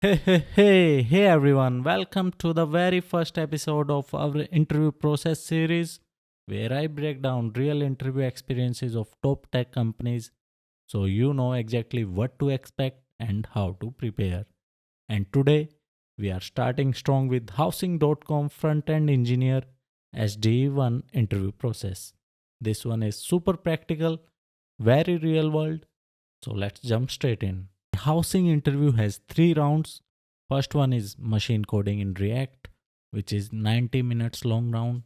Hey everyone, welcome to the very first episode of our interview process series where I break down real interview experiences of top tech companies so you know exactly what to expect and how to prepare. And today we are starting strong with housing.com front end engineer SDE1 interview process. This one is super practical, very real world, so let's jump straight in. Housing interview has three rounds. First one is machine coding in React, which is 90 minutes long round.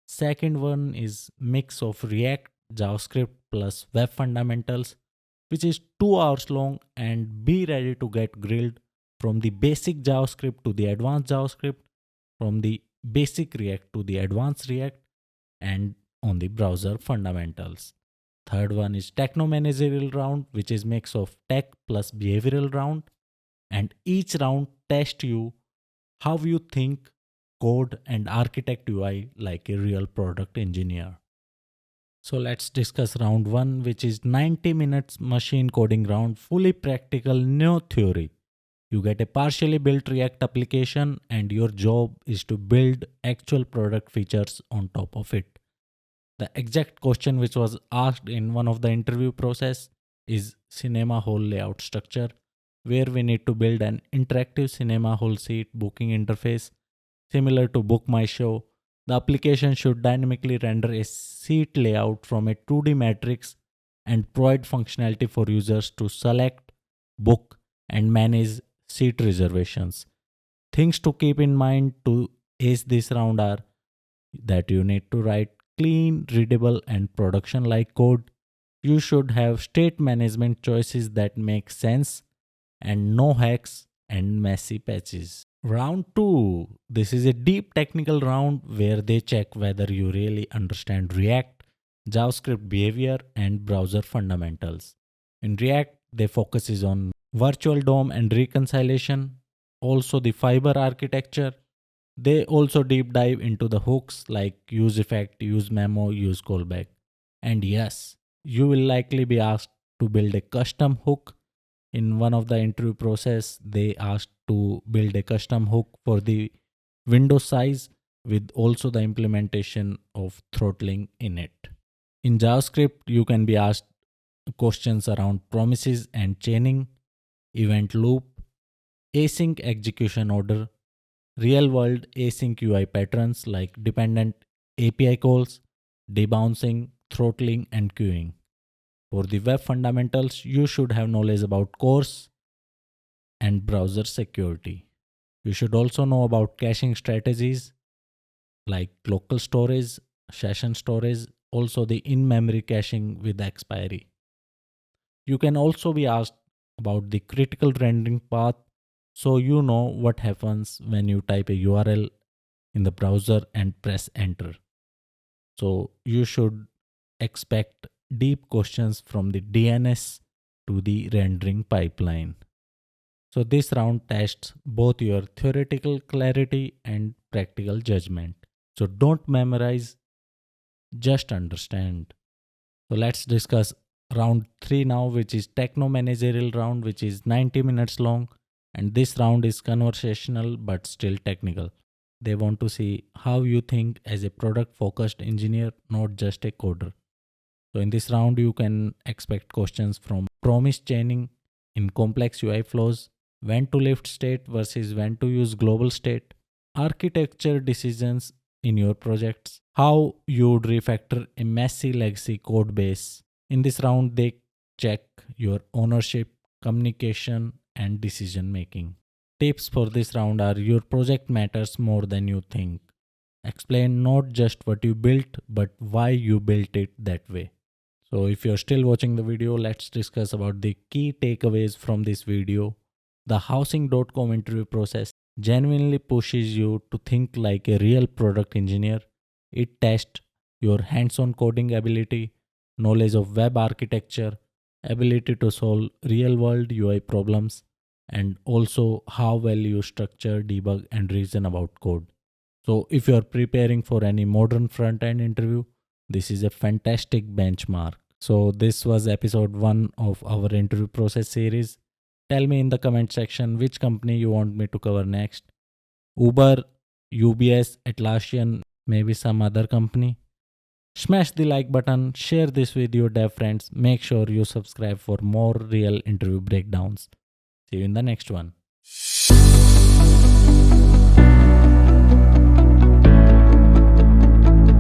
Second one is mix of React, JavaScript plus web fundamentals, which is 2 hours long, and be ready to get grilled from the basic JavaScript to the advanced JavaScript, from the basic React to the advanced React, and on the browser fundamentals. Third one is techno managerial round, which is mix of tech plus behavioral round, and each round test you how you think, code, and architect UI like a real product engineer. So let's discuss round one, which is 90 minutes machine coding round, fully practical, no theory. You get a partially built React application, and your job is to build actual product features on top of it. The exact question which was asked in one of the interview process is cinema hall layout structure, where we need to build an interactive cinema hall seat booking interface similar to Book My Show. The application should dynamically render a seat layout from a 2D matrix and provide functionality for users to select, book, and manage seat reservations. Things to keep in mind to ace this round are that you need to write clean, readable, and production like code. You should have state management choices that make sense and no hacks and messy patches. Round 2. This is a deep technical round where they check whether you really understand React, JavaScript behavior, and browser fundamentals. In React, they focuses on virtual DOM and reconciliation, also the fiber architecture. They also deep dive into the hooks like use effect, use memo, use callback. And yes, you will likely be asked to build a custom hook. In one of the interview process, they asked to build a custom hook for the window size with also the implementation of throttling in it. In JavaScript, you can be asked questions around promises and chaining, event loop, async execution order, real world async UI patterns like dependent API calls, debouncing, throttling, and queuing. For the web fundamentals, you should have knowledge about CORS and browser security. You should also know about caching strategies like local storage, session storage, also the in memory caching with expiry. You can also be asked about the critical rendering path so you know what happens when you type a URL in the browser and press enter. So you should expect deep questions from the DNS to the rendering pipeline. So this round tests both your theoretical clarity and practical judgment. So don't memorize, just understand. So let's discuss round 3 now, which is techno managerial round, which is 90 minutes long. And this round is conversational but still technical. They want to see how you think as a product focused engineer, not just a coder. So in this round, you can expect questions from promise chaining in complex UI flows, when to lift state versus when to use global state, architecture decisions in your projects, how you would refactor a messy legacy code base. In this round, they check your ownership, communication, and decision making. Tips for this round are your project matters more than you think. Explain not just what you built, but why you built it that way. So if you're still watching the video, let's discuss about the key takeaways from this video. The housing.com interview process genuinely pushes you to think like a real product engineer. It tests your hands-on coding ability, knowledge of web architecture, ability to solve real-world UI problems, and also how well you structure, debug, and reason about code. So if you're preparing for any modern front-end interview, this is a fantastic benchmark. So this was episode 1 of our interview process series. Tell me in the comment section which company you want me to cover next. Uber, UBS, Atlassian, maybe some other company. Smash the like button, share this with your dev friends. Make sure you subscribe for more real interview breakdowns. See you in the next one.